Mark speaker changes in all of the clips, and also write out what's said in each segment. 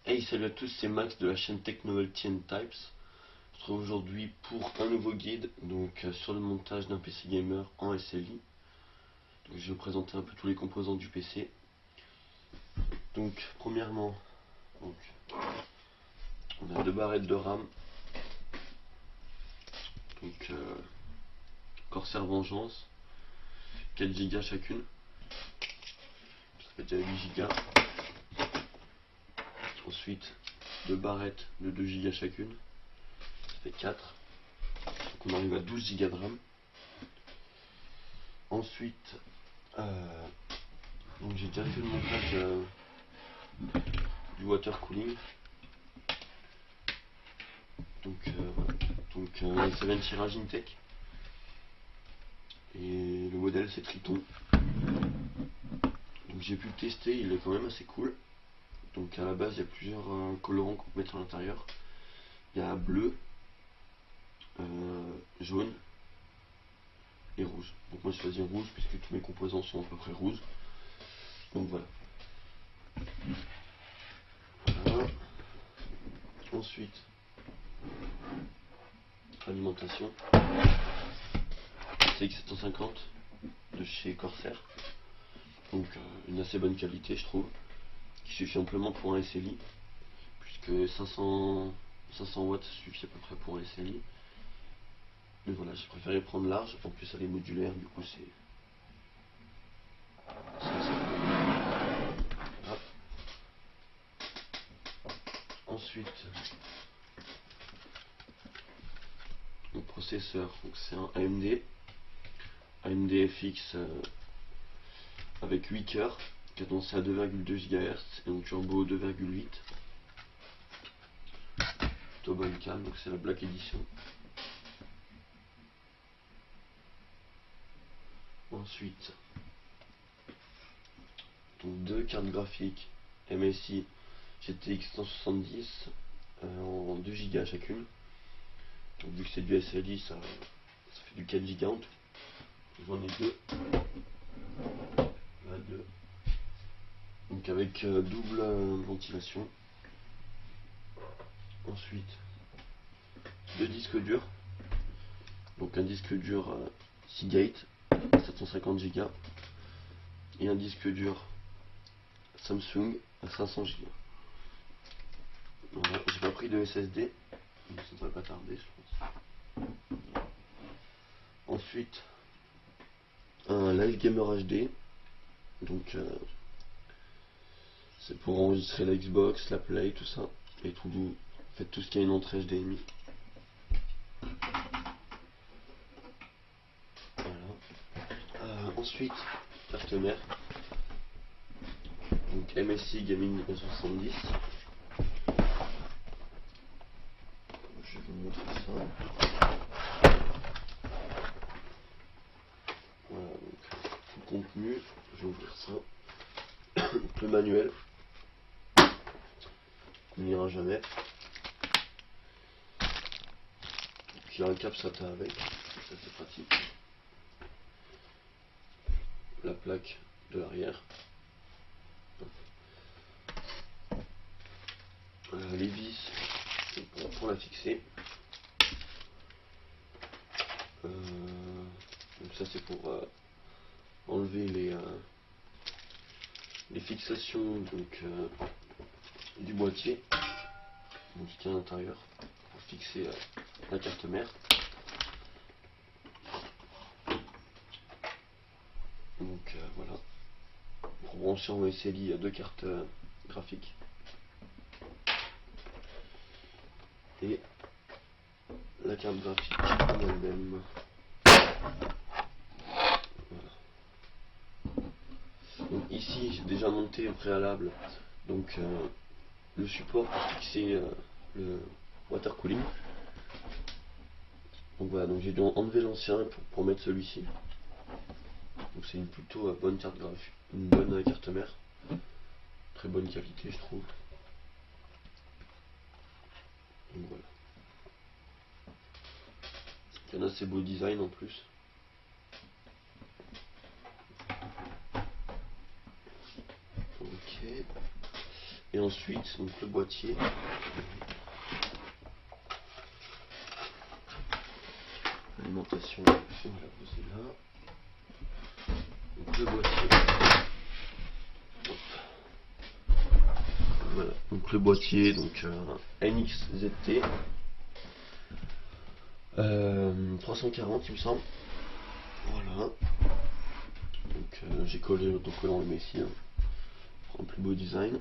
Speaker 1: Hey, salut à tous, c'est Max de la chaîne Tech Novelty and Types. Je se retrouve aujourd'hui pour un nouveau guide sur le montage d'un PC gamer en SLI. Donc, je vais vous présenter un peu tous les composants du PC. Donc premièrement, on a deux barrettes de RAM. Corsair Vengeance, 4 Go chacune. Ça fait déjà 8 Go. Ensuite, deux barrettes de 2 Go chacune. Ça fait 4. Donc on arrive à 12 Go de RAM. Ensuite, j'ai déjà fait le montage du water cooling. Ça vient de tirage Intech. Et le modèle c'est Triton. Donc j'ai pu le tester, il est quand même assez cool. Donc à la base il y a plusieurs colorants qu'on peut mettre à l'intérieur. Il y a bleu, jaune et rouge. Donc moi je choisis rouge puisque tous mes composants sont à peu près rouges. Donc voilà. Ensuite, alimentation. CX750 de chez Corsair. Donc une assez bonne qualité je trouve, qui suffit amplement pour un SLI, puisque 500 watts suffit à peu près pour un SLI. Mais voilà, j'ai préféré prendre large, en plus elle est modulaire, du coup c'est assez cool. Ensuite, le processeur, donc c'est un AMD FX avec 8 cœurs, cadencé à 2,2 GHz et un turbo 2,8. Plutôt bonne cam, donc c'est la Black Edition. Ensuite, deux cartes graphiques MSI GTX 170 en 2 Go chacune. Donc vu que c'est du SLI, ça fait du 4 Go en tout. J'en ai deux. Là, deux. Donc avec double ventilation. Ensuite, deux disques durs. Donc un disque dur Seagate 750 Go et un disque dur Samsung à 500 Go. Voilà, j'ai pas pris de SSD, donc ça devrait pas tarder je pense. Ensuite, un Live Gamer HD. Donc c'est pour enregistrer la Xbox, la Play, tout ça. Et tout, en fait, tout ce qui a une entrée HDMI. Voilà. Ensuite, carte mère. Donc MSI Gaming 1970. Je vais vous montrer ça. Voilà, donc tout le contenu. Je vais ouvrir ça. Donc, le manuel. On n'ira jamais. Donc, il y a un cap SATA avec. Ça c'est pratique. La plaque de l'arrière. Les vis pour la fixer. Donc ça c'est pour enlever les fixations du boîtier, donc ce qui est à l'intérieur, pour fixer la carte mère. Donc voilà, pour brancher en SLI deux cartes graphiques. Et la carte graphique en elle-même. Voilà. Donc ici j'ai déjà monté au préalable le support pour fixer le water cooling. Donc voilà, donc j'ai dû enlever l'ancien pour mettre celui-ci. Donc c'est une plutôt bonne carte graphique, une bonne carte mère, très bonne qualité je trouve. Donc voilà. Il y a un assez beau design en plus. Ok. Et ensuite, donc le boîtier. Alimentation, on va la poser là. Donc le boîtier. Hop. Voilà, donc le boîtier, donc NXZT 340 il me semble. Voilà. Donc j'ai collé l'autocollant le Messi hein, pour un plus beau design.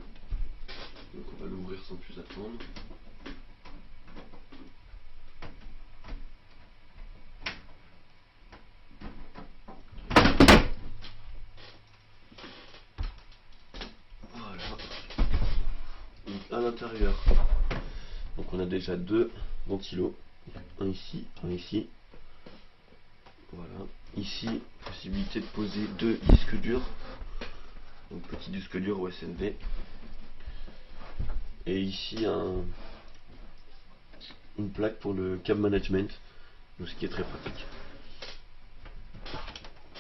Speaker 1: Donc on va l'ouvrir sans plus attendre. Voilà. Donc à l'intérieur, donc on a déjà deux ventilos, un ici, un ici. Voilà. Ici, possibilité de poser deux disques durs. Donc petit disque dur USB. Et ici une plaque pour le câble management, donc ce qui est très pratique.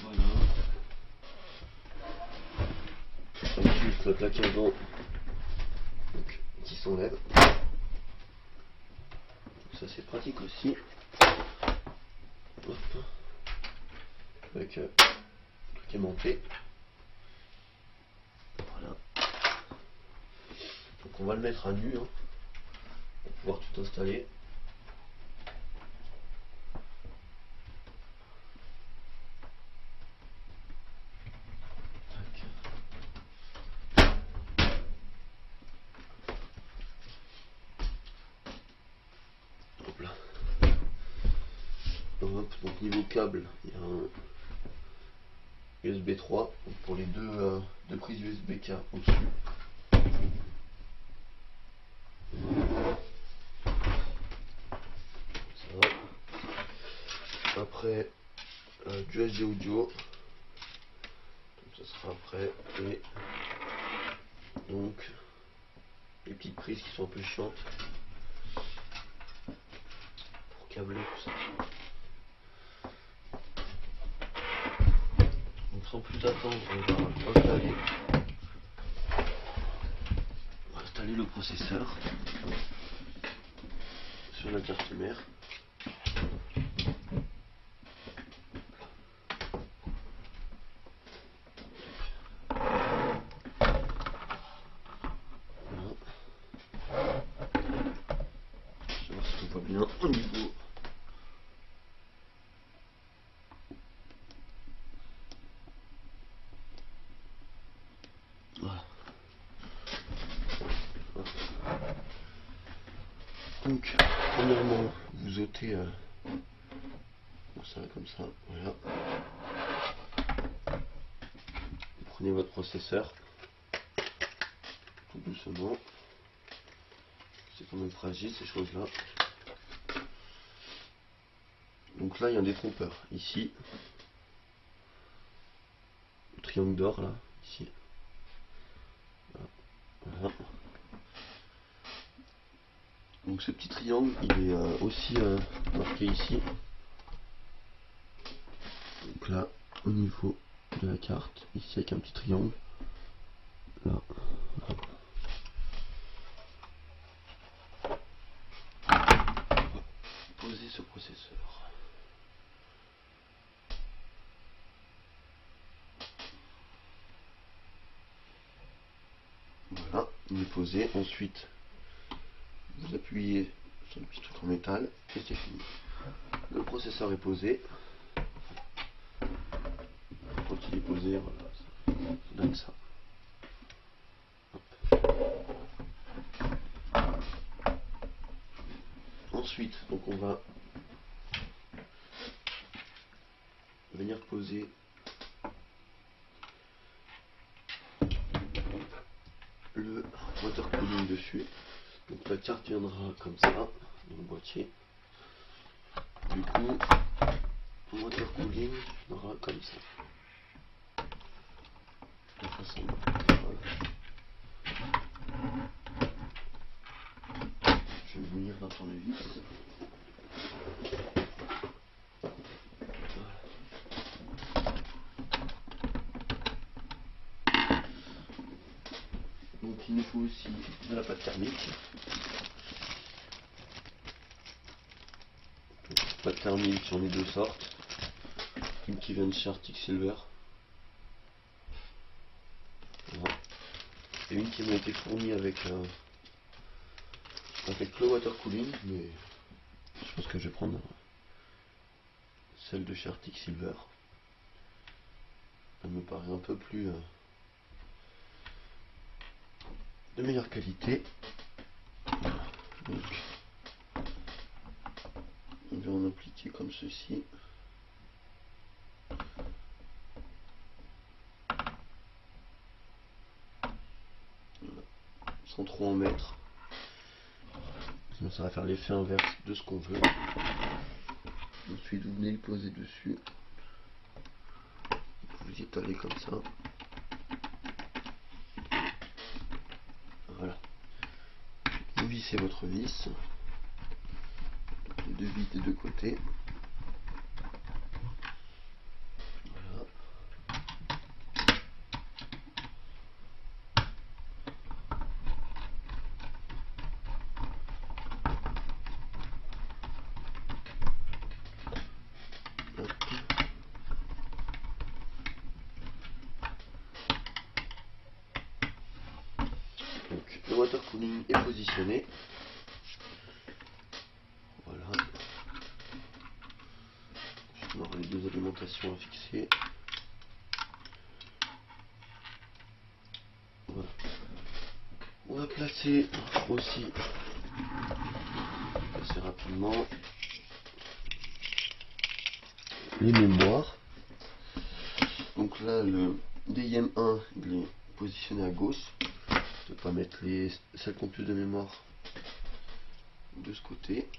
Speaker 1: Voilà. Ensuite la plaque avant donc, qui s'enlève. Ça c'est pratique aussi. Hop. Avec le truc aimanté. Voilà. Donc on va le mettre à nu hein, pour pouvoir tout installer. Hop là. Hop, donc niveau câble, il y a un USB 3 donc pour les deux prises USB-K au-dessus. Après du SD audio, donc ça sera après, et donc les petites prises qui sont un peu chiantes pour câbler tout ça. Donc sans plus attendre, on va installer le processeur sur la carte mère. Bien au niveau voilà. Donc premièrement vous ôtez ça va comme ça, voilà. Vous prenez votre processeur tout doucement, c'est quand même fragile ces choses là. Donc là il y a un détrompeur ici, le triangle d'or là, ici. Voilà. Donc ce petit triangle il est aussi marqué ici. Donc là au niveau de la carte, ici avec un petit triangle. Là, voilà. On va poser ce processeur. Voilà, il est posé. Ensuite, vous appuyez sur le petit truc en métal et c'est fini. Le processeur est posé. Quand il est posé, voilà, ça donne ça. Ensuite, donc on va venir poser le water cooling dessus. Donc la carte viendra comme ça dans le boîtier. Du coup, le water cooling viendra comme ça. De façon, voilà. Je vais venir dans tournevis. Donc il nous faut aussi aussi de la pâte thermique. Donc, pâte thermique, j'en ai deux sortes. Une qui vient de chez Arctic Silver. Voilà. Et une qui m'a été fournie avec le water cooling, mais je pense que je vais prendre celle de chez Arctic Silver. Elle me paraît un peu plus de meilleure qualité. Donc on va en appliquer comme ceci. Voilà. Sans trop en mettre. Sinon ça va faire l'effet inverse de ce qu'on veut. Ensuite vous venez le poser dessus. Vous y étalez comme ça. Voilà. Vous vissez votre vis. Les deux vis des deux côtés. Voilà. Hop. Donc le water cooling est positionné. Voilà. Ensuite, on aura les deux alimentations à fixer. Voilà. On va placer aussi assez rapidement les mémoires. Donc là le DIM1 il est positionné à gauche. Je ne vais pas mettre celles qui ont plus de mémoire de ce côté.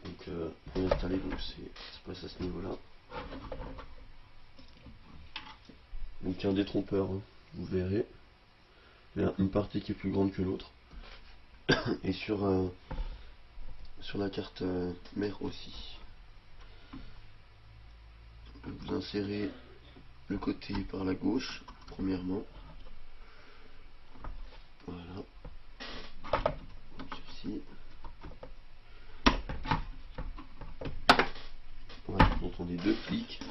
Speaker 1: Donc pour l'installer, donc ça se passe à ce niveau là. Donc il y a un détrompeur, hein, vous verrez. Il y a une partie qui est plus grande que l'autre. Et sur la carte mère aussi. Donc vous insérez le côté par la gauche, premièrement. Voilà. Ceci. Voilà, donc on est deux clics.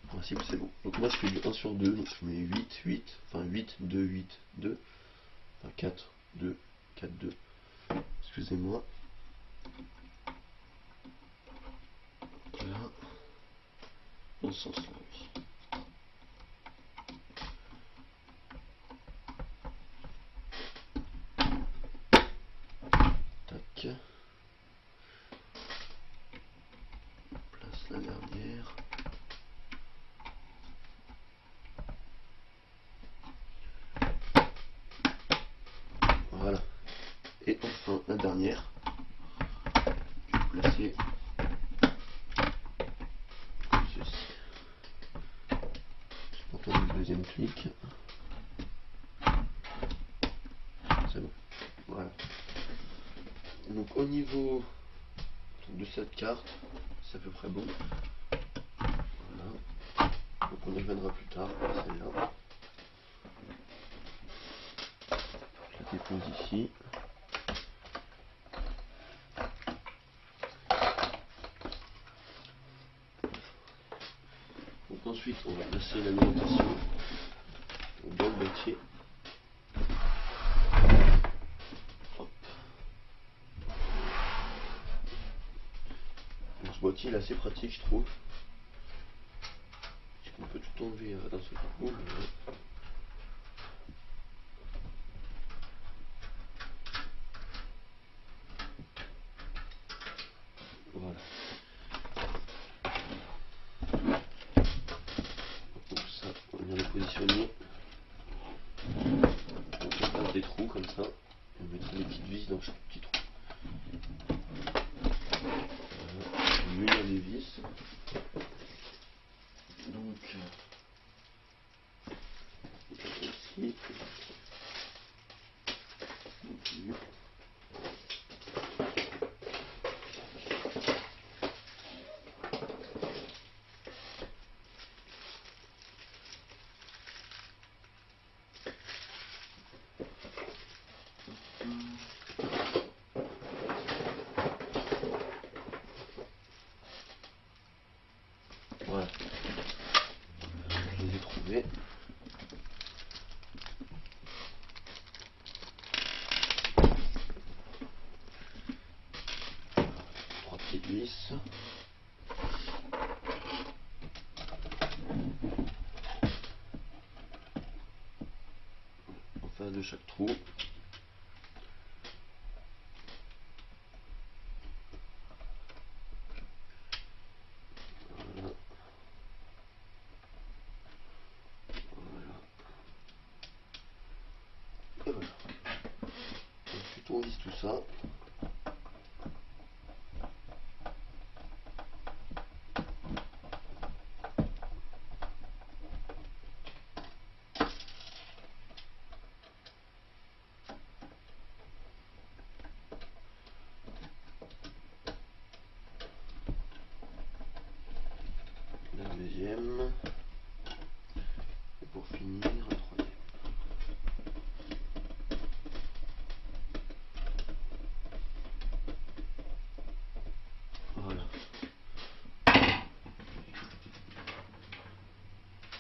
Speaker 1: En principe c'est bon. Donc moi je fais du 1 sur 2, donc je mets 8, 8, enfin 8, 2, 8, 2. Enfin 4, 2, 4, 2. Excusez-moi. Voilà. Dans ce sens là, oui. Tac. On place la dernière. Voilà. Et enfin la dernière. Je vais placer comme ceci. Je prends le deuxième clic. C'est bon. Voilà. Donc au niveau de cette carte, c'est à peu près bon. Voilà. Donc on y reviendra plus tard, celle-là. Je la dépose ici. Donc ensuite on va placer l'alimentation dans le boîtier. Hop. Donc ce boîtier est assez pratique je trouve. On peut tout enlever d'un seul coup. Voilà. Donc ça, on vient le positionner. Donc on passe des trous comme ça. Et on mettra des petites vis dans chaque petit trou. Voilà. On munir des vis. Donc ici. vis. En face de chaque trou. Voilà. Voilà. Et voilà. Ensuite on visse tout ça. La deuxième. Et pour finir, la troisième. Voilà.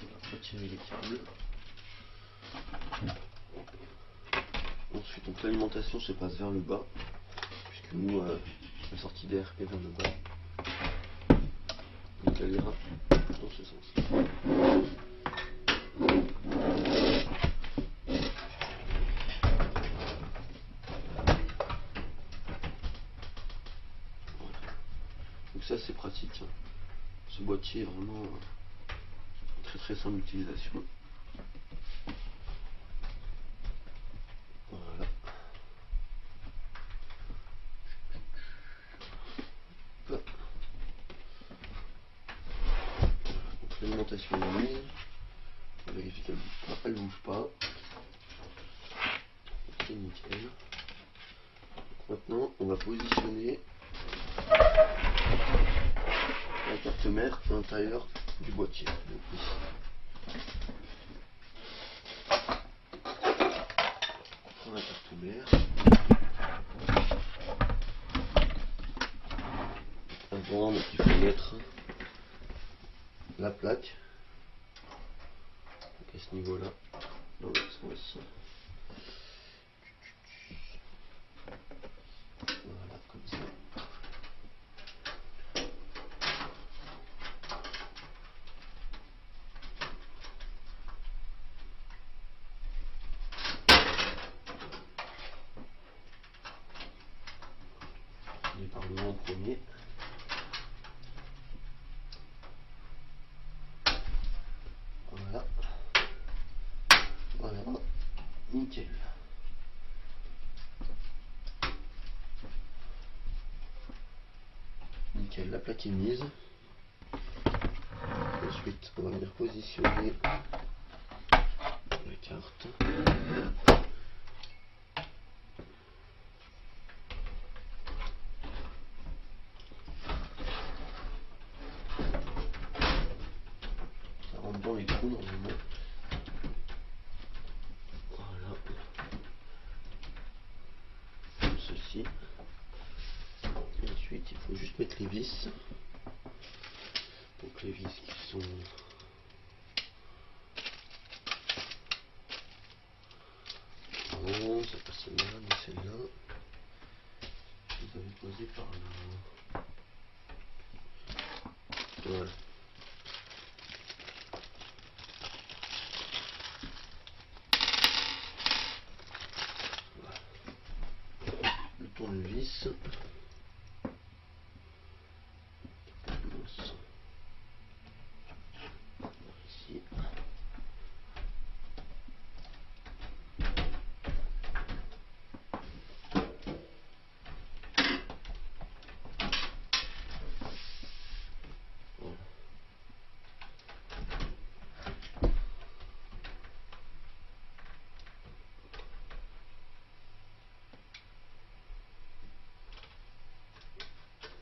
Speaker 1: On va retirer les câbles. Ensuite, donc l'alimentation se passe vers le bas, puisque nous, la sortie d'air est vers le bas. Donc elle ira dans ce sens. Voilà. Donc ça c'est pratique. Ce boîtier est vraiment très simple d'utilisation. Voilà. Hop. Donc l'alimentation est mise. On vérifie qu'elle ne bouge pas. C'est nickel. Donc maintenant on va positionner la carte mère à l'intérieur du boîtier. Donc ici. On prend la carte mère. Avant, donc, il faut mettre la plaque. Donc à ce niveau-là, dans l'autre sens. Voilà, comme ça. On est par le haut en premier. Voilà. Voilà. Nickel. Nickel, la plaque est mise. Ensuite, on va venir positionner la carte. Ça rentre dans les trous normalement. Voilà. Comme ceci. Et ensuite, il faut juste mettre les vis. Donc les vis qui sont bon, c'est pas celle-là, mais celle-là. Vous avez posé par là. Voilà. Voilà. Le tournevis. Ici. Voilà.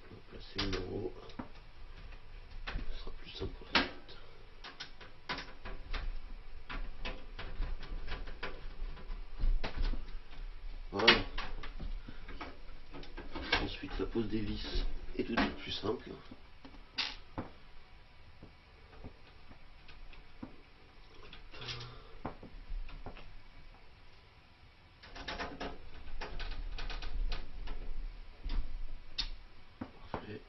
Speaker 1: On va placer une euro. Ce sera plus simple pour la suite. Voilà. Ensuite, la pose des vis est tout de suite plus simple. Parfait.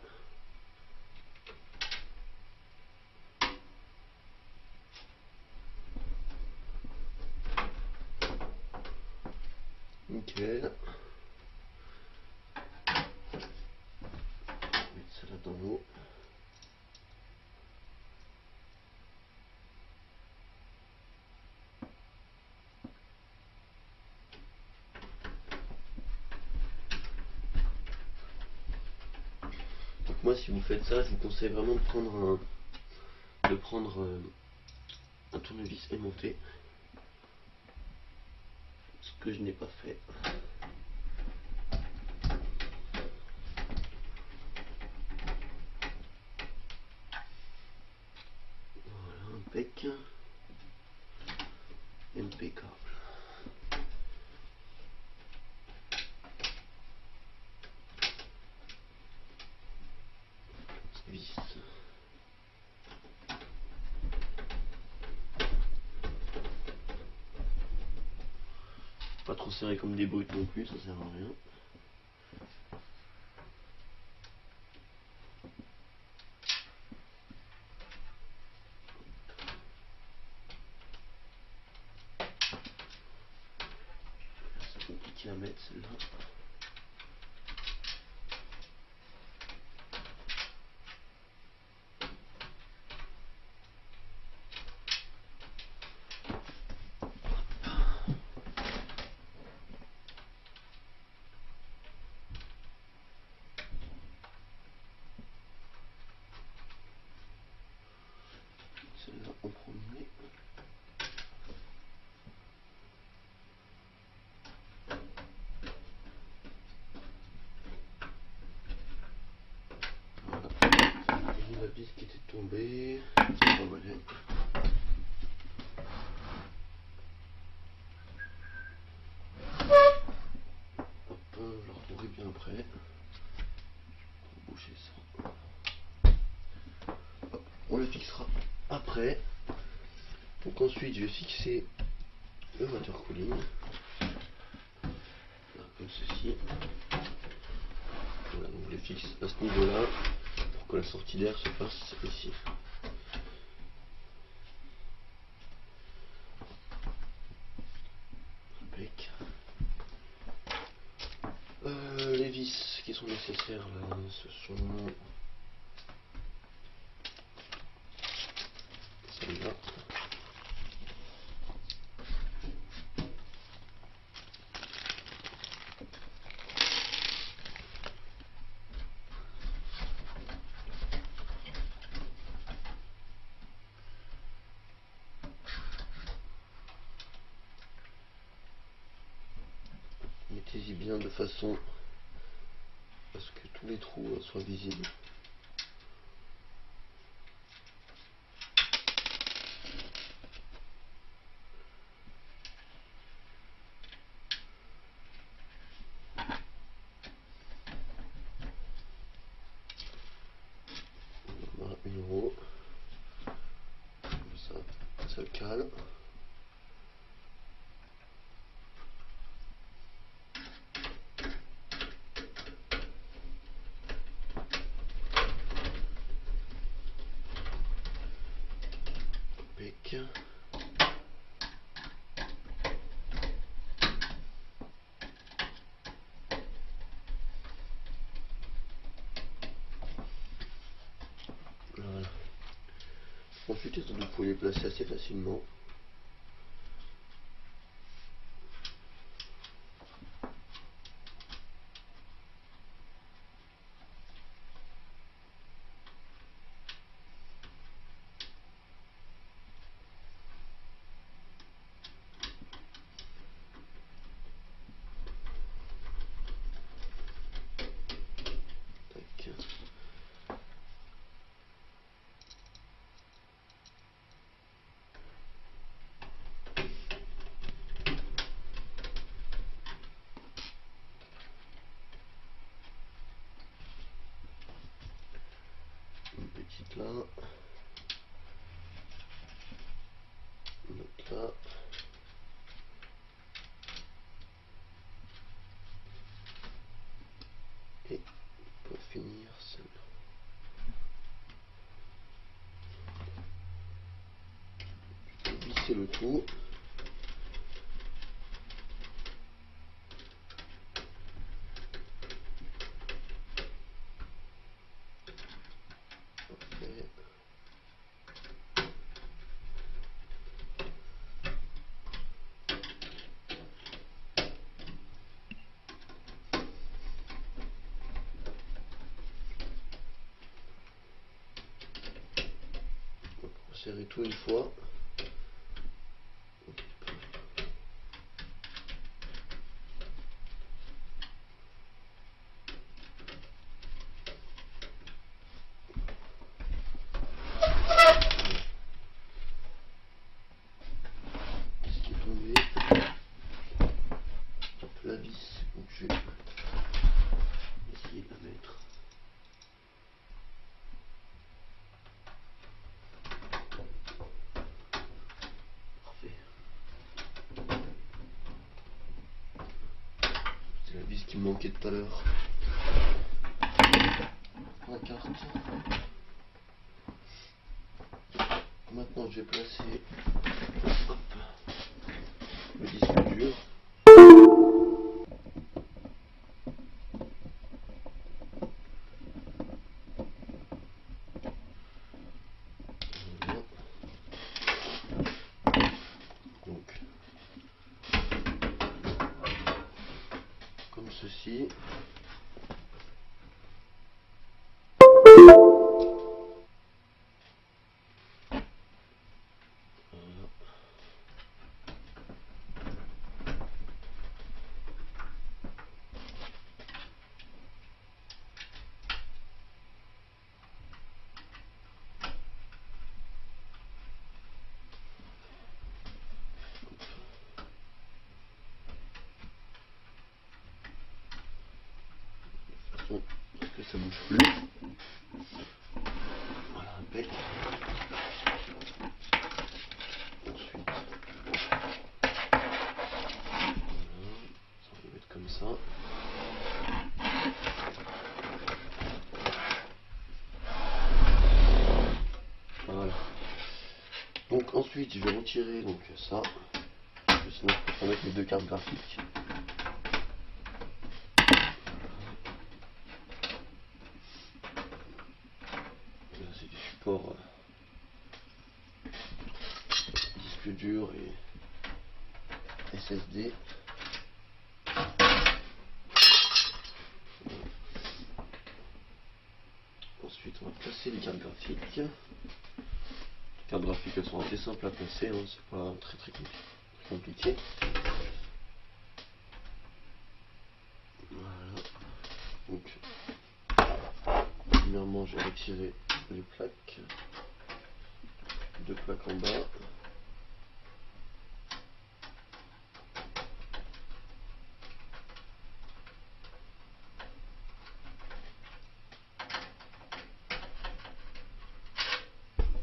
Speaker 1: Nickel. Mettre ça là dans l'eau. Donc moi, si vous faites ça, je vous conseille vraiment de prendre un tournevis aimanté, ce que je n'ai pas fait. Voilà, impec, impeccable. Vis. Pas trop serré comme des brutes non plus, ça sert à rien. C'est compliqué à mettre celle-là. Celle-là en premier. Voilà. Et la vis qui était tombée. Voilà. Hop, je la retrouverai bien après. On va boucher ça. Hop, on le fixera après. Donc ensuite je vais fixer le water cooling. Là, comme ceci. Voilà, donc je le fixe à ce niveau-là pour que la sortie d'air se fasse ici. Impec. Les vis qui sont nécessaires là, ce sont celles-là. Mettez-y bien de façon à ce que tous les trous soient visibles. Voilà, une roue. Ça cale. Impec. Voilà. Ensuite, vous pouvez les placer assez facilement. Tac. Une petite là. Une autre là. Et pour finir celle-là. Je vais visser le tout. serrer tout une fois. Qu'est-ce qui est tombé? Hop, la vis, donc je vais essayer de la mettre. C'est la vis qui me manquait tout à l'heure. La carte. Maintenant je vais placer hop, le disque dur. Voilà. Donc comme ceci. Parce que ça bouge plus. Voilà, impec. Ensuite, voilà, ça on va mettre comme ça. Voilà. Donc ensuite, je vais retirer donc ça. Sinon, je peux mettre les deux cartes graphiques. Là, c'est du support disque dur et SSD. Ensuite, on va placer les cartes graphiques. Les cartes graphiques, elles sont assez simples à placer, hein, c'est pas très compliqué. Voilà. Donc, premièrement, je vais retirer les plaques. Deux plaques en bas.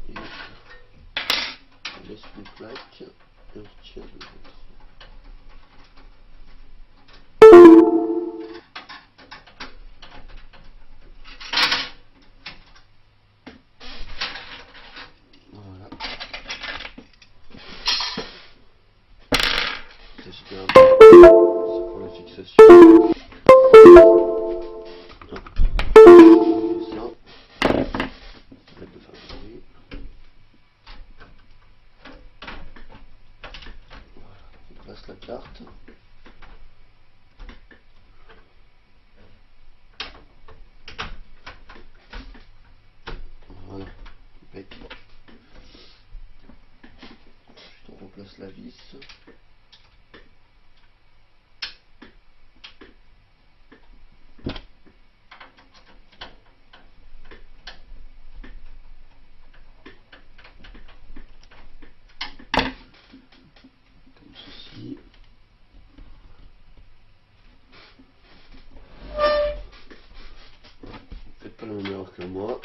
Speaker 1: Et on laisse une plaque et on retire les autres. Voilà. C'est pour la fixation. Hop. Et ça. Plaque de favori. Voilà. On place la carte. Voilà. Impec. Ensuite on replace la vis. Comme ceci. Faites pas la même erreur que moi.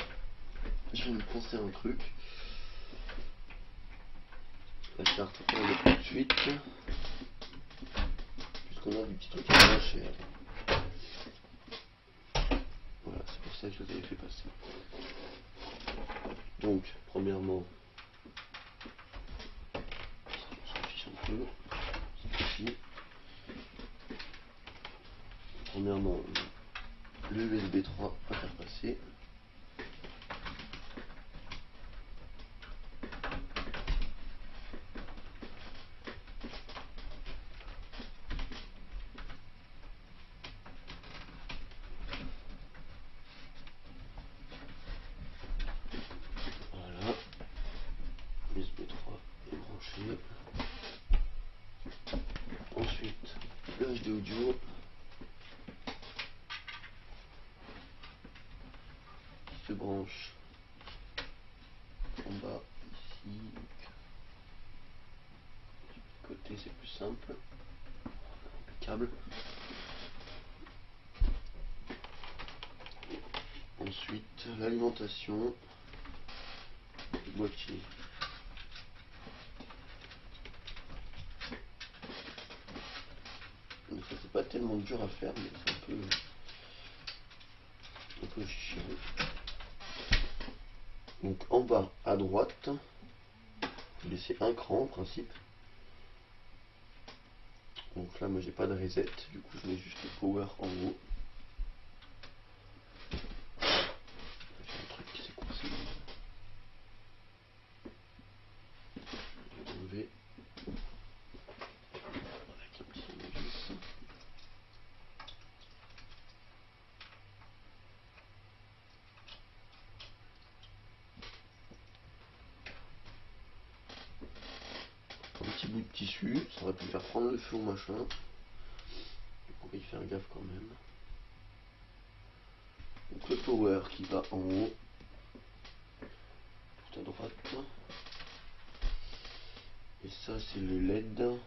Speaker 1: Je viens de penser à un truc. La carte, on va la mettre tout de suite. Puisqu'on a du petit truc à lâcher. Voilà, c'est pour ça que je vous avais fait passer. Donc, premièrement, on s'en fiche un peu. C'est ici. Premièrement, le USB 3 à faire passer. Voilà. audio. Qui se branche en bas ici. Du côté c'est plus simple. Câble. Ensuite l'alimentation du boîtier. Donc ça c'est pas tellement dur à faire, mais c'est un peu chiant. Donc en bas à droite, vous laissez un cran en principe. Donc là moi j'ai pas de reset, du coup je mets juste le power en haut. J'ai un truc qui s'est coincé. Je vais enlever avec un petit tournevis. Un petit bout de tissu, ça aurait pu faire prendre le feu au machin. Il faut y faire gaffe quand même. Donc le power qui va en haut, tout à droite. Et ça c'est le LED. Donc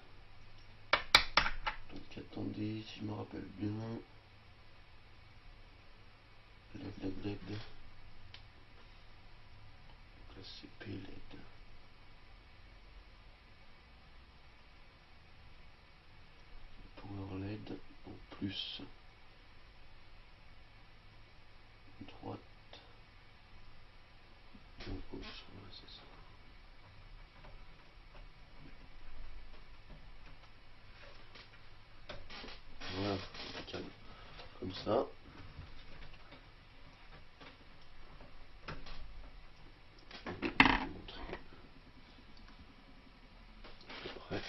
Speaker 1: attendez, si je me rappelle bien. LED. Donc là c'est P LED. Power LED en plus. Droite. Et en gauche, ouais, c'est ça. Voilà, impeccable. Comme ça. Je vais vous montrer à peu près.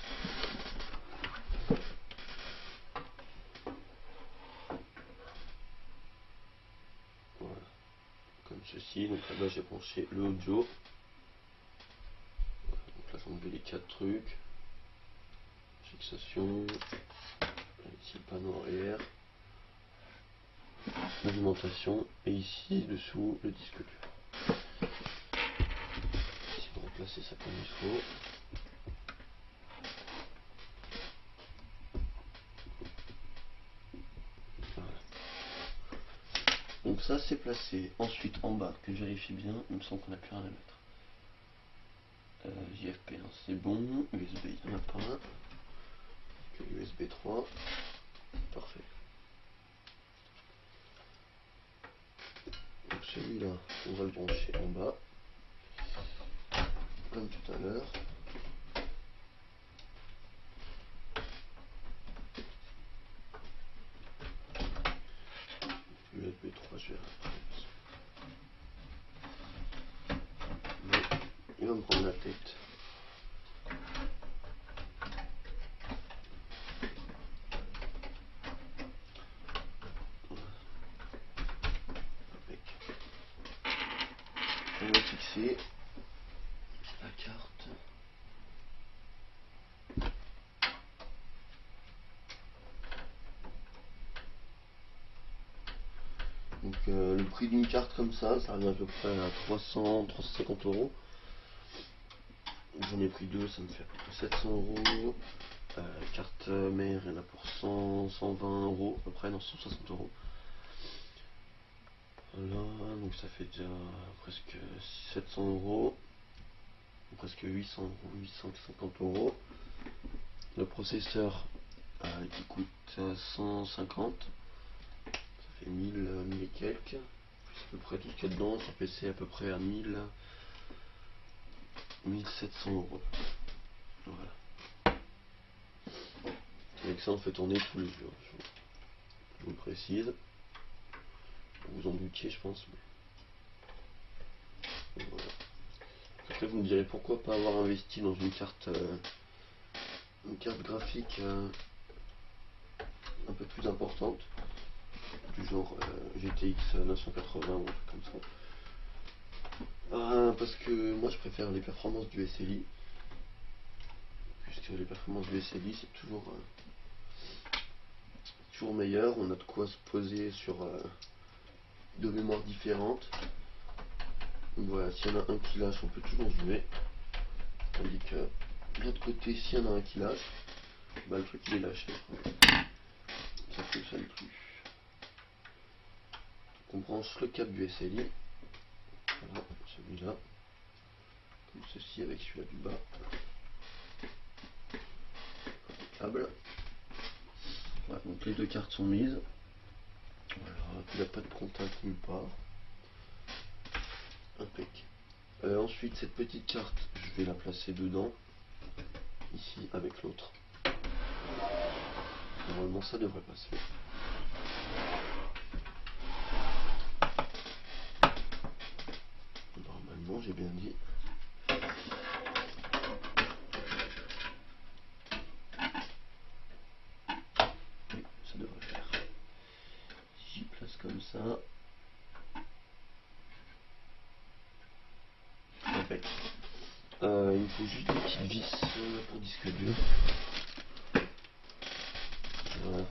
Speaker 1: Voilà, comme ceci. Donc là-bas j'ai branché le audio. Voilà, donc là j'ai enlevé les 4 trucs. Fixation. Ici le panneau arrière. L'alimentation. Et ici dessous le disque dur. Ici pour replacer ça comme il faut. Voilà. Donc ça c'est placé. Ensuite en bas, que je vérifie bien, il me semble qu'on n'a plus rien à mettre. JFP, hein, c'est bon. USB, il n'y en a pas un. Que USB 3. Parfait. Donc celui-là, on va le brancher en bas. Comme tout à l'heure. USB 3, je vais mais il va me prendre la tête. On va fixer la carte. Donc le prix d'une carte comme ça revient à peu près à 350 euros. J'en ai pris deux, ça me fait à peu près 700 euros. Carte mère, il y en a pour 120 euros, à peu près, non, 160 euros. Voilà, donc ça fait déjà presque 700 euros, presque 800 euros, 850 euros. Le processeur qui coûte 150, ça fait 1000 et quelques, plus à peu près tout ce qu'il y a dedans. Sur PC à peu près à 1700 euros. Voilà. Avec ça on fait tourner tous les jours, je vous le précise. Vous en doutiez je pense. Mais voilà. Après vous me direz pourquoi pas avoir investi dans une carte graphique un peu plus importante, du genre GTX 980 ou un truc comme ça. Parce que moi je préfère les performances du SLI, puisque les performances du SLI c'est toujours toujours meilleur, on a de quoi se poser sur deux mémoires différentes. Donc voilà, s'il y en a un qui lâche, on peut toujours jouer. Tandis que de l'autre côté, s'il y en a un qui lâche, bah, le truc il est lâché. Ça fonctionne plus. Donc on branche le câble du SLI. Voilà, celui-là. Comme ceci avec celui-là du bas. Câble. Voilà, donc les deux cartes sont mises. Voilà, il n'y a pas de contact nulle part. Impec. Ensuite, cette petite carte, je vais la placer dedans, ici avec l'autre. Normalement, ça devrait passer. Normalement, j'ai bien dit. Oui, ça devrait faire. Si j'y place comme ça. Impec. Il me faut juste des petites vis pour disque dur. Voilà.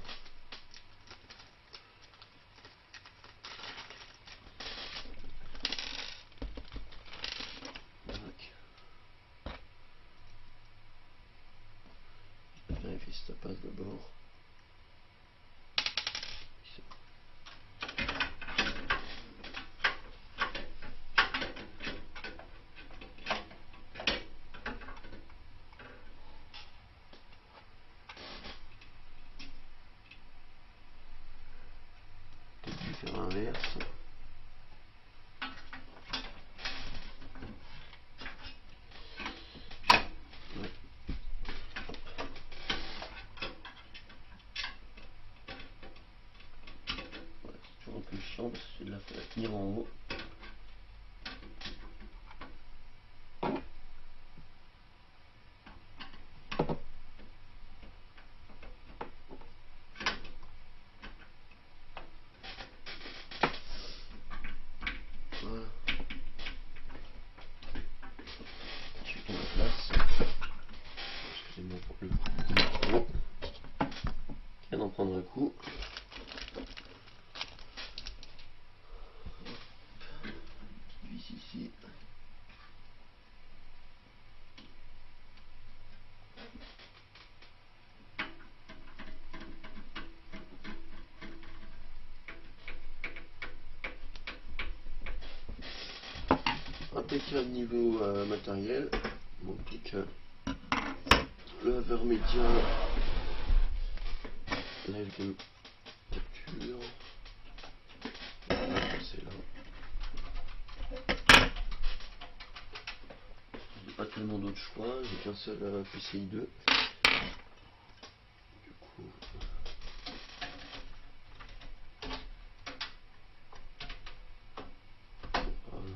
Speaker 1: Je vais vérifier si ça passe d'abord. Peut-être dû faire l'inverse. C'est toujours un peu chiant parce que c'est de la tenir en haut. Voilà. Ensuite on la place. Excusez-moi pour le micro. Je viens d'en prendre un coup. Petite vis ici. Impeccable niveau matériel. Bon, plus que le vermédia, l'algue capture. C'est là. J'ai pas tellement d'autres choix, j'ai qu'un seul PCI 2. Du coup. Voilà.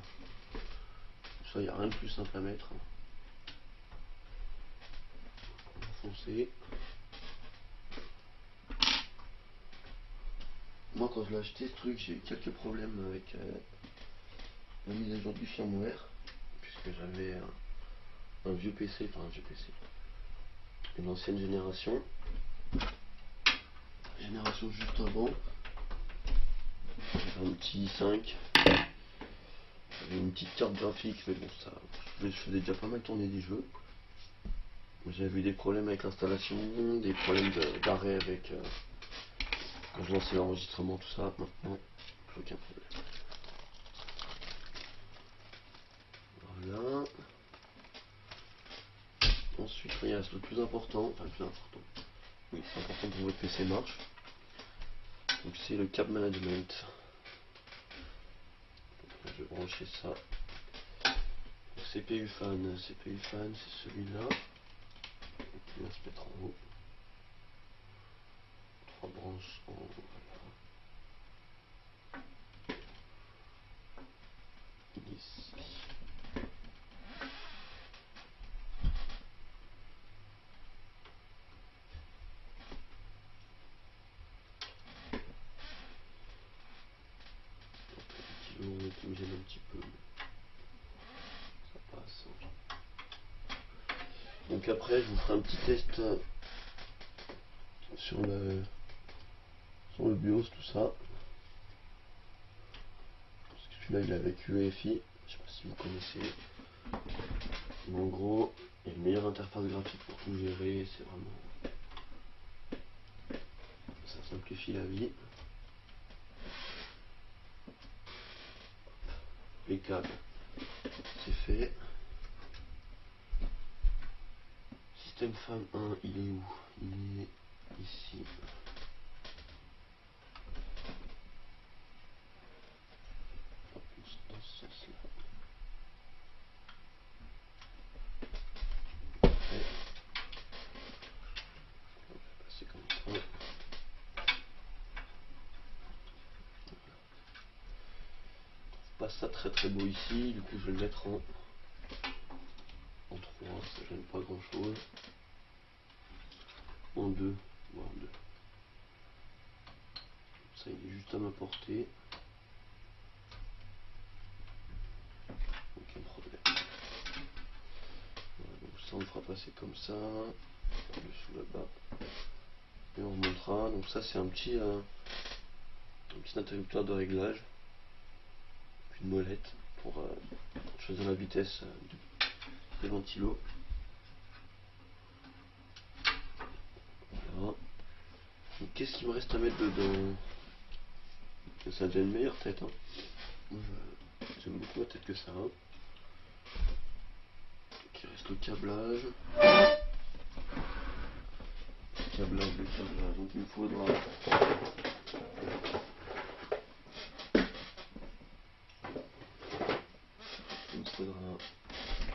Speaker 1: Ça, il n'y a rien de plus simple à mettre. Enfoncer. Moi, quand je l'ai acheté, ce truc, j'ai eu quelques problèmes avec la mise à jour du firmware, puisque j'avais un vieux PC, enfin un vieux PC, une ancienne génération, juste avant, j'avais un petit i5, j'avais une petite carte graphique, mais bon, ça, je faisais déjà pas mal tourner des jeux. J'avais eu des problèmes avec l'installation, des problèmes d'arrêt avec quand je lançais l'enregistrement, tout ça. Maintenant, plus aucun problème. Voilà. Ensuite, il reste le plus important, enfin le plus important. Oui, c'est important pour que votre PC marche. Donc c'est le câble management. Donc, je vais brancher ça. CPU fan, c'est celui-là. Il va se mettre en haut. 3 branches en haut. Voilà. Ici. Qui me gêne un petit peu. Ça passe. Donc après je vous ferai un petit test sur le sur le BIOS, tout ça. Celui-là il est avec UEFI, je sais pas si vous connaissez. Mais en gros, il y a une meilleure interface graphique pour tout gérer, c'est vraiment. Ça simplifie la vie. Les câbles, c'est fait. Système FAM 1, il est où? Il est ici. Dans ce sens-là. C'est comme ça. Pas ça très beau ici, du coup je vais le mettre en 3, ça gêne pas grand chose. En 2, voire en 2. Ça il est juste à ma portée. Aucun problème. Voilà, donc ça on le fera passer comme ça, par-dessous là-bas. Et on remontera. Donc ça c'est un petit interrupteur de réglage. Puis une molette pour choisir la vitesse des ventilos. Voilà. Qu'est-ce qu'il me reste à mettre dedans? Ça a déjà une meilleure tête. Hein. J'aime beaucoup la tête que ça a. Il reste le câblage. Le câblage. Donc il me faudra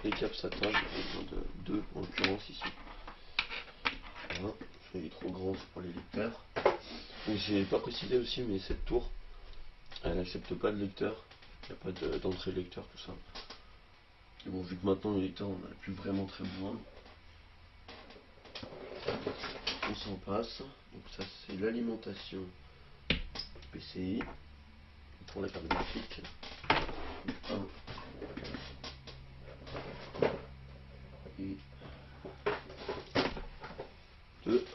Speaker 1: les câbles SATA, j'ai besoin de 2 en l'occurrence ici. Voilà, il est trop grand pour les lecteurs. J'ai pas précisé aussi, mais cette tour, elle n'accepte pas de lecteur. Il n'y a pas d'entrée lecteur, tout ça. Et bon, vu que maintenant le lecteur, on n'en a plus vraiment très besoin, on s'en passe. Donc ça c'est l'alimentation PCI pour la carte graphique. 1 et 2.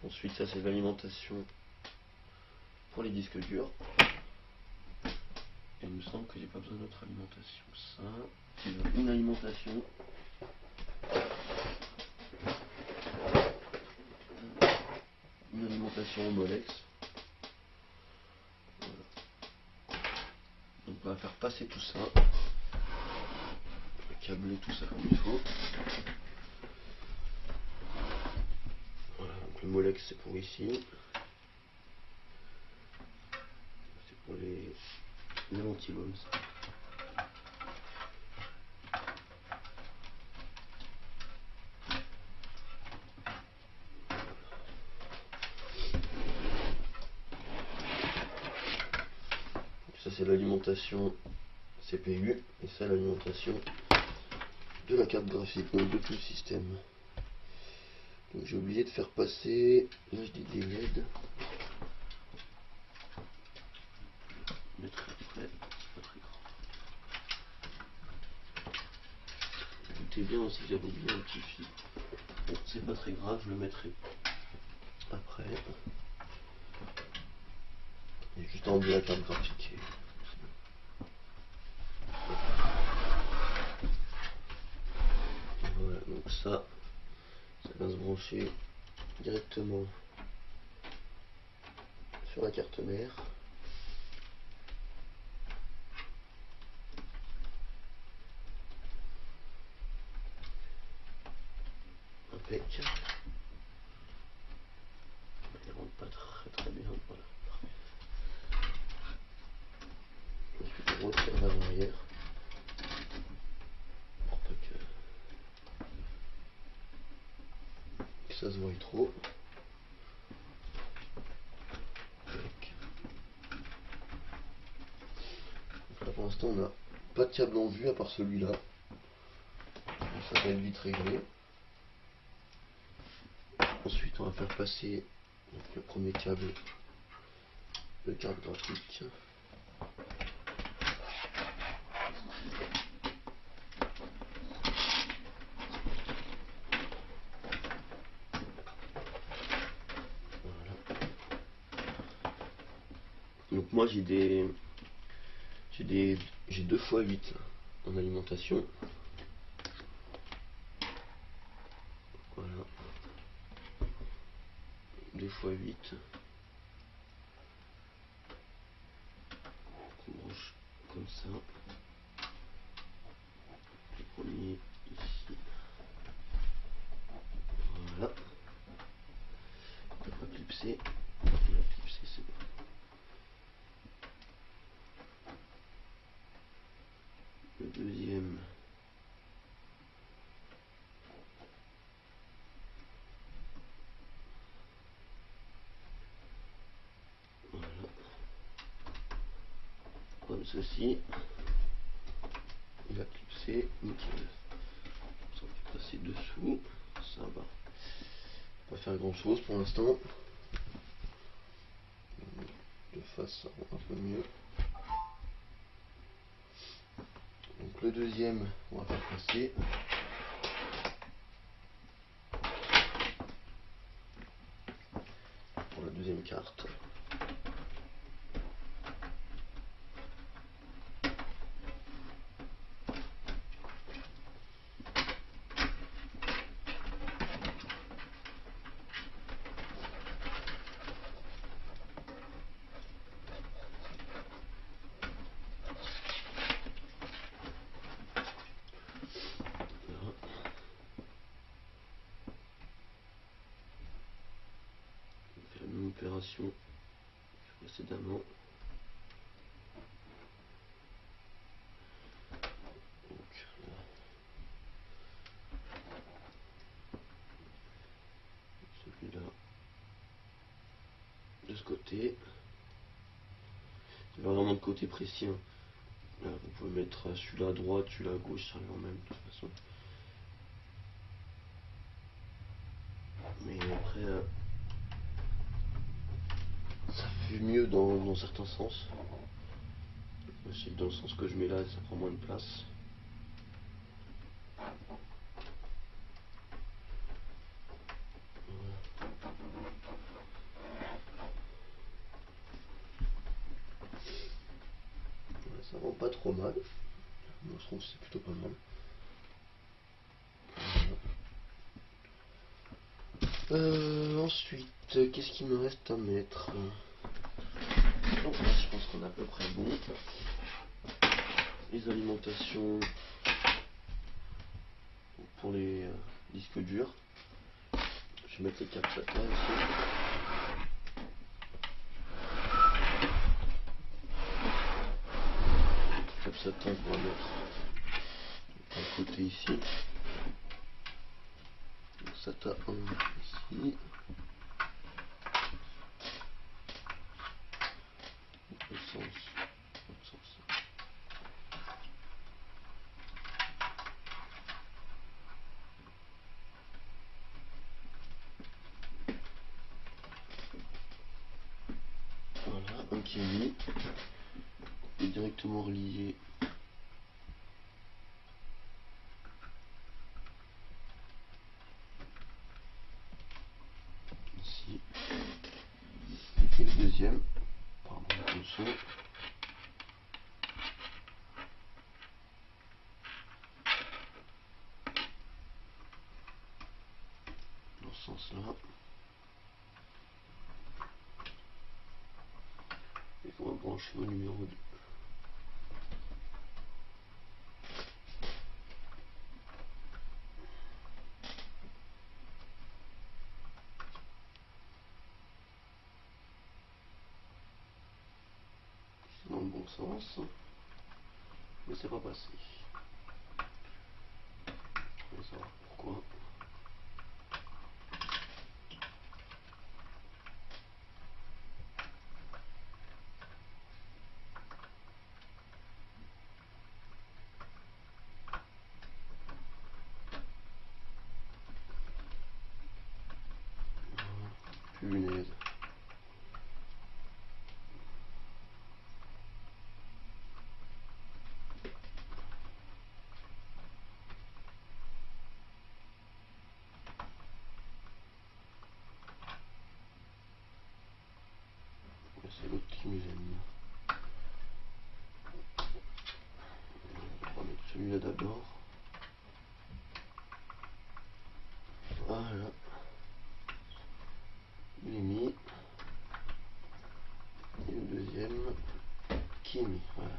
Speaker 1: Ensuite ça c'est l'alimentation pour les disques durs. Et il me semble que j'ai pas besoin d'autre alimentation. Ça, c'est une alimentation. Une alimentation en Molex. Voilà. Donc on va faire passer tout ça. On va câbler tout ça comme il faut. Voilà, donc le Molex c'est pour ici. C'est pour les ventilos. Ça c'est l'alimentation CPU et ça l'alimentation de la carte graphique, donc de tout le système. Donc j'ai oublié de faire passer l'HDD LED. Mettre après, c'est pas très grave. Écoutez bien aussi, j'avais oublié un petit fil. Bon, c'est pas très grave, je le mettrai après. Il est juste en haut de la carte graphique. Voilà, donc ça va se brancher directement sur la carte mère. Impec. Il rentre pas très bien. Voilà. Ensuite on retire l'avant-arrière pour pas que ça se voie trop. Donc là pour l'instant on n'a pas de câble en vue à part celui-là. Ça va être vite réglé. Ensuite on va faire passer donc, le premier câble de carte graphique. Voilà. Donc moi j'ai j'ai 2 x 8 en alimentation. Voilà. 2 x 8. On branche comme ça. Le premier ici. Voilà. On peut pas clipser. On va clipser, c'est bon. Le deuxième. Voilà. Comme ceci. Il va clipser. Nickel. Ça va passer dessous. Ça va pas faire grand chose pour l'instant. De face ça rend un peu mieux. Donc le deuxième on va faire passer. Pour la deuxième carte. La même opération que précédemment. Donc là, celui-là de ce côté. C'est vraiment de côté précis. Hein. Là, vous pouvez mettre celui-là à droite, celui-là à gauche, ça revient même de toute façon. Mais après, ça fait mieux dans certains sens. Je sais que dans le sens que je mets là, ça prend moins de place. Voilà, ça rend pas trop mal. Moi je trouve que c'est plutôt pas mal. Ensuite, qu'est-ce qu'il me reste à mettre? Donc là, je pense qu'on est à peu près bon. Les alimentations pour les disques durs. Je vais mettre les capsateurs ici. Capsatin qu'on va mettre d'un côté ici. SATA 1 ici. Le sens. Voilà, un qui est mis. Et directement relié ici. Et le deuxième, pardon, le son. Dans ce sens-là. Et on va brancher au numéro 2. C'est dans le bon sens. Mais c'est pas passé. Je vais savoir pourquoi. Punaise. c'est l'autre qui me gêne. On va mettre celui-là d'abord. Voilà. Il est mis. Et le deuxième qui est mis. Voilà.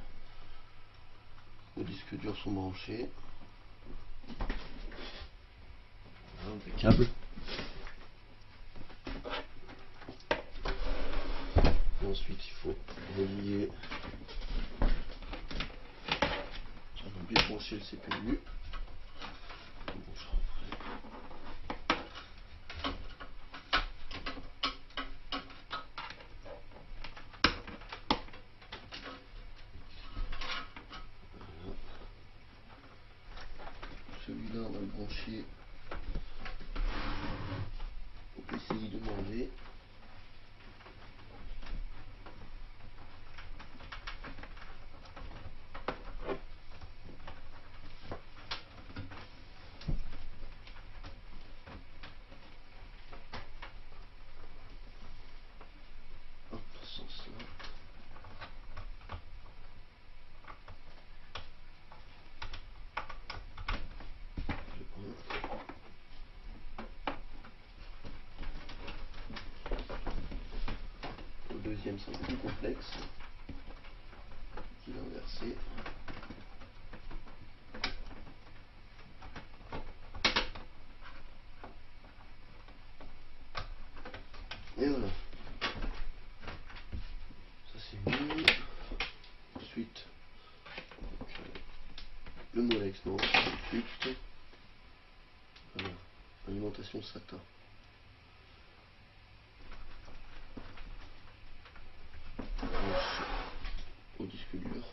Speaker 1: Les disques durs sont branchés. Voilà, impeccable. Et ensuite il faut relier. On a bien branché le CPU. Celui-là, on va le brancher au PCI demandé. Hop, sans cela. Le deuxième, c'est un peu plus complexe. Il est inversé. Et voilà. Ça c'est mis. Ensuite, donc, le Molex, non, tout de suite. Voilà. Alimentation SATA. Branche au disque dur.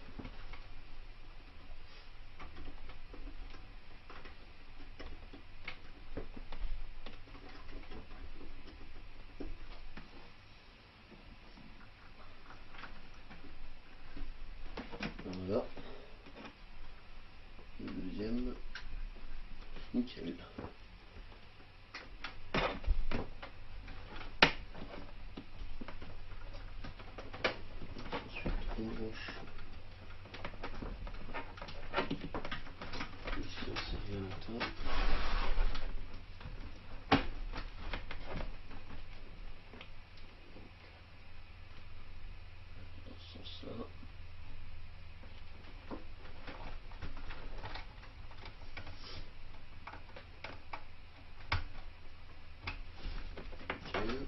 Speaker 1: Voilà. Le deuxième, nickel. Ensuite, on branche ici un sérialateur. Dans ce sens-là. Nickel.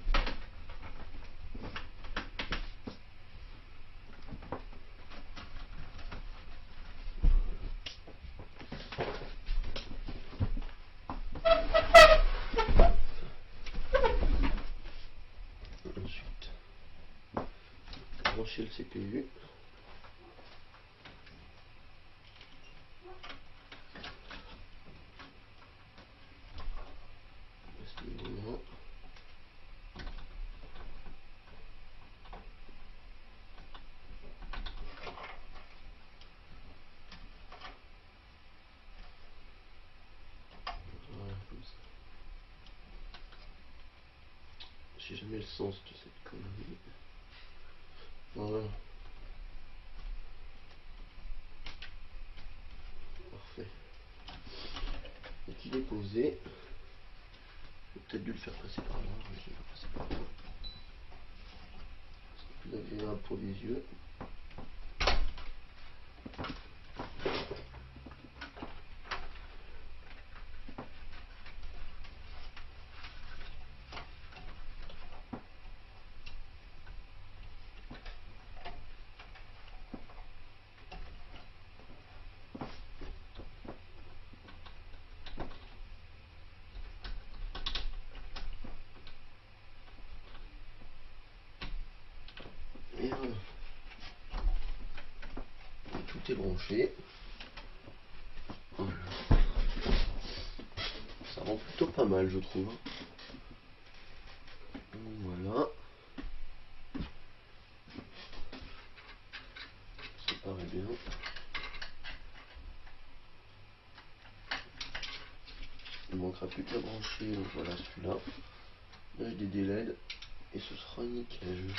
Speaker 1: Ensuite, brancher le CPU. À ce niveau-là. Voilà, comme ça. J'ai jamais le sens de cette connerie. Voilà. Parfait. Donc il est posé. J'ai peut-être dû le faire passer par là. Oui, je vais le faire passer par là. C'est plus agréable pour les yeux. Et voilà. Et tout est branché. Voilà. Ça rend plutôt pas mal, je trouve. Voilà. Ça paraît bien. Il manquera plus qu'à brancher, voilà celui-là. Là j'ai des LED et ce sera nickel.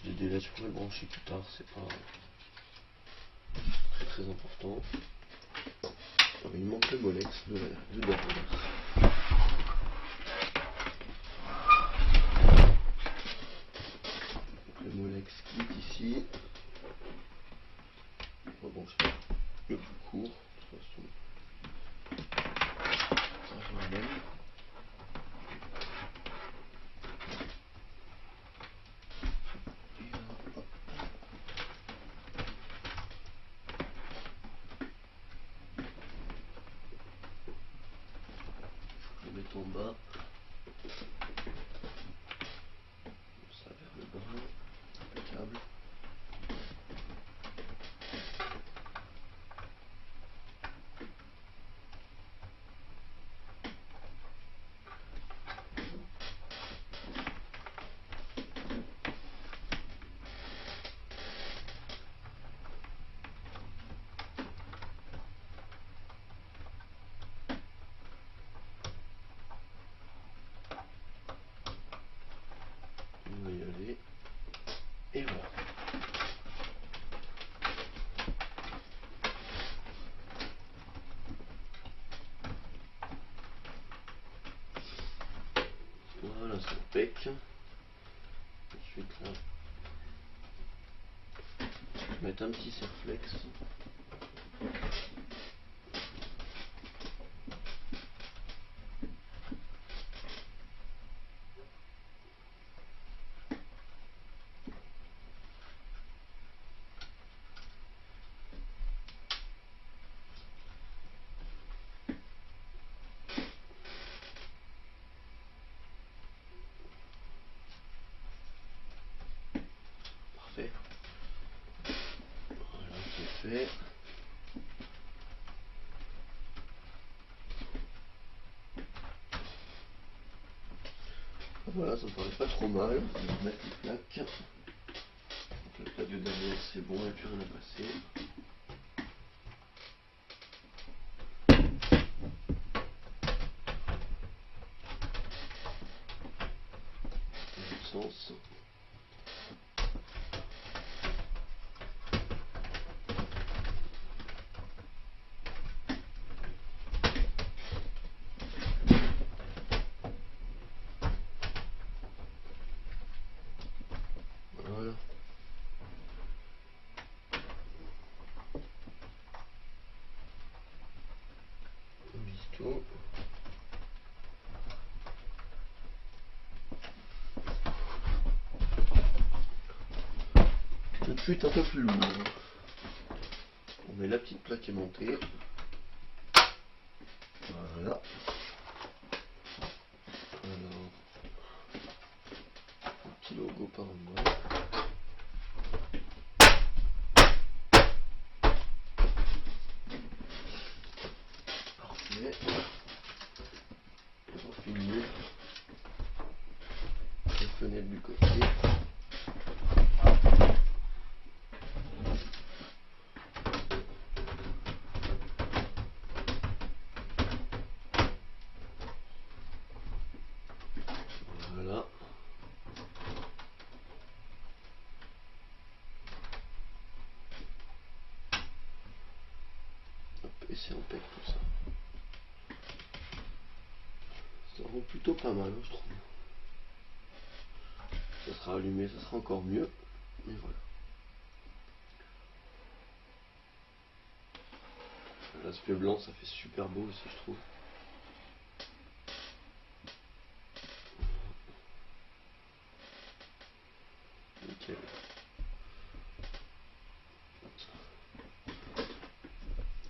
Speaker 1: Des délais, je pourrais le brancher plus tard, c'est pas très important. Alors, il manque le Molex de derrière. Le Molex qui est ici. On va brancher le plus court, de toute façon. Ça va même. En bas, ça vers le bas, impeccable. On va y aller. Et voilà. Voilà, c'est impec. Ensuite là, je vais mettre un petit serflex. Parfait. Voilà, c'est fait. Voilà, ça ne paraît pas trop mal. On va mettre les plaques. Donc, le plaque de derrière, c'est bon, il n'y a plus rien à passer. Dans l'autre sens. Voilà. On vise tout. Tout de suite un peu plus lourd. On met la petite plaque est montée. Voilà. Alors, un petit logo par en bas. Parfait. On finit. Les fenêtres du côté. Voilà. Hop, et c'est impec tout ça. Ça rend plutôt pas mal, hein, je trouve. Ça sera allumé, ça sera encore mieux. Mais voilà. L'aspect blanc, ça fait super beau aussi, je trouve. Nickel.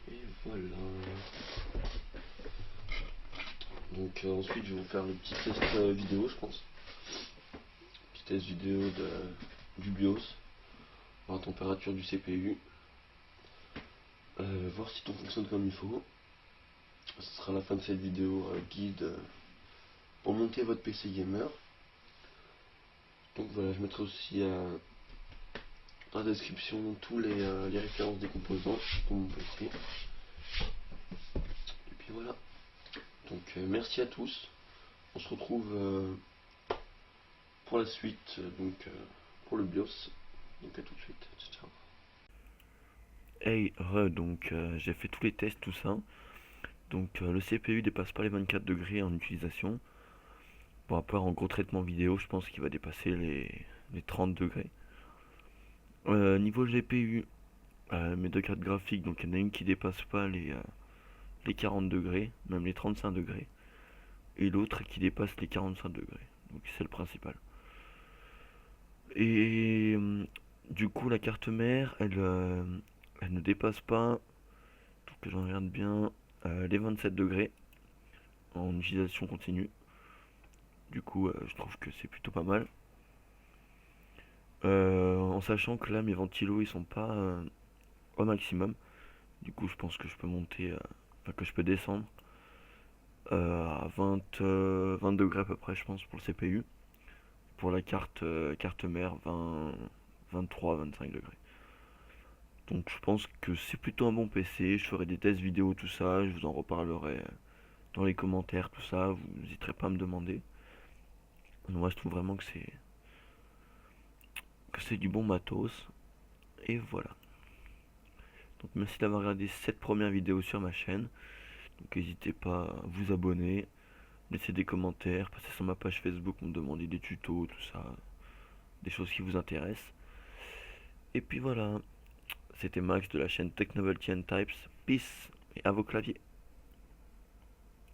Speaker 1: Et voilà. Donc ensuite, je vais vous faire le petit test vidéo, je pense. Petit test vidéo du BIOS, voir la température du CPU, voir si tout fonctionne comme il faut. Ce sera la fin de cette vidéo guide pour monter votre PC gamer. Donc voilà, je mettrai aussi dans la description tous les références des composants pour mon PC. Et puis voilà. Donc merci à tous. On se retrouve pour la suite, donc pour le BIOS. Donc à tout de suite. Ciao.
Speaker 2: Hey, donc j'ai fait tous les tests, tout ça. Donc le CPU dépasse pas les 24 degrés en utilisation. Bon, après en gros traitement vidéo, je pense qu'il va dépasser les 30 degrés. Niveau GPU, mes deux cartes graphiques, donc il y en a une qui dépasse pas les 40 degrés, même les 35 degrés. Et l'autre qui dépasse les 45 degrés. Donc c'est le principal. Et du coup la carte mère, elle ne dépasse pas, pour que j'en regarde bien, les 27 degrés en utilisation continue. Du coup, je trouve que c'est plutôt pas mal. En sachant que là, mes ventilos, ils sont pas au maximum. Du coup, je pense que je peux monter, enfin que je peux descendre à 20 degrés à peu près, je pense, pour le CPU. Pour la carte mère, 20, 23, 25 degrés. Donc je pense que c'est plutôt un bon PC. Je ferai des tests vidéo, tout ça. Je vous en reparlerai dans les commentaires, tout ça. Vous n'hésiterez pas à me demander. Moi, je trouve vraiment que c'est du bon matos. Et voilà. Donc merci d'avoir regardé cette première vidéo sur ma chaîne. Donc n'hésitez pas à vous abonner, laisser des commentaires, passer sur ma page Facebook, me demander des tutos, tout ça, des choses qui vous intéressent. Et puis voilà, c'était Max de la chaîne Tech Novelty and Types. Peace et à vos claviers.